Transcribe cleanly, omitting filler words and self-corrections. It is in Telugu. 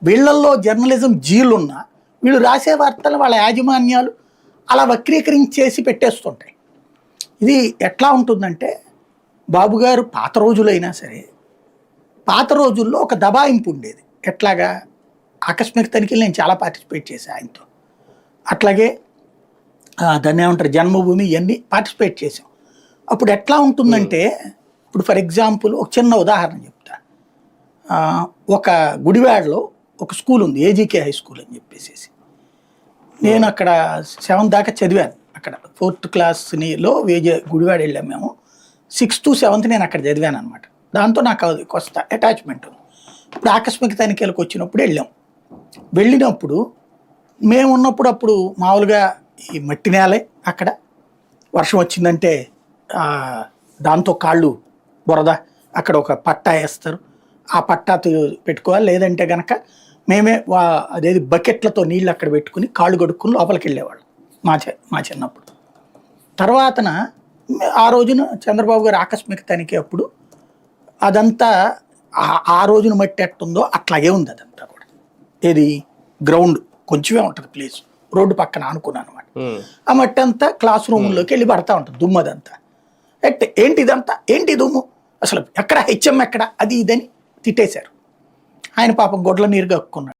వీళ్ళల్లో జర్నలిజం జీలున్నా వీళ్ళు రాసే వార్తలు వాళ్ళ యాజమాన్యాలు అలా వక్రీకరించేసి పెట్టేస్తుంటాయి. ఇది ఎట్లా ఉంటుందంటే బాబు గారు పాత రోజులైనా సరే పాత రోజుల్లో ఒక దబాయింపు ఉండేది. ఎట్లాగా ఆకస్మిక తనిఖీలు నేను చాలా పార్టిసిపేట్ చేశాను ఆయనతో. అట్లాగే దాన్ని ఏమంటారు జన్మభూమి ఇవన్నీ పార్టిసిపేట్ చేసాం. అప్పుడు ఎట్లా ఉంటుందంటే ఇప్పుడు ఫర్ ఎగ్జాంపుల్ ఒక చిన్న ఉదాహరణ చెప్తా. ఒక గుడివాడలో ఒక స్కూల్ ఉంది, ఏజీకే హై స్కూల్ అని చెప్పేసి. నేను అక్కడ 7th దాకా చదివాను. అక్కడ 4th క్లాస్లో గుడివాడ వెళ్ళాము మేము. 6th to 7th నేను అక్కడ చదివాను అనమాట. దాంతో నాకు కొంత అటాచ్మెంట్ ఉంది. ఇప్పుడు ఆకస్మిక తనిఖీలకు వచ్చినప్పుడు వెళ్ళినప్పుడు మేము ఉన్నప్పుడు అప్పుడు మామూలుగా ఈ మట్టి నేలే అక్కడ. వర్షం వచ్చిందంటే దాంతో కాళ్ళు బురద, అక్కడ ఒక పట్టా వేస్తారు, ఆ పట్టా పెట్టుకోవాలి. లేదంటే కనుక మేమే అదేది బకెట్లతో నీళ్ళు అక్కడ పెట్టుకుని కాళ్ళు కడుక్కుని లోపలికి వెళ్ళేవాళ్ళు మా చిన్నప్పుడు. తర్వాతన ఆ రోజున చంద్రబాబు గారు ఆకస్మిక తనిఖీ అప్పుడు అదంతా ఆ రోజున మట్టి ఎట్టుందో అట్లాగే ఉంది అదంతా కూడా. ఏది గ్రౌండ్ కొంచెమే ఉంటుంది ప్లేస్, రోడ్డు పక్కన అనుకున్నాను అనమాట. ఆ మట్టి అంతా క్లాస్ రూమ్లోకి వెళ్ళి పడతా ఉంటుంది దుమ్ము అదంతా. ఏంటి ఇదంతా, ఏంటి దుమ్ము, అసలు ఎక్కడ హెచ్ఎం ఎక్కడ, అది ఇదని తిట్టేశారు. ఆయన పాపం గొడ్ల నీరు కక్కున్నాడు.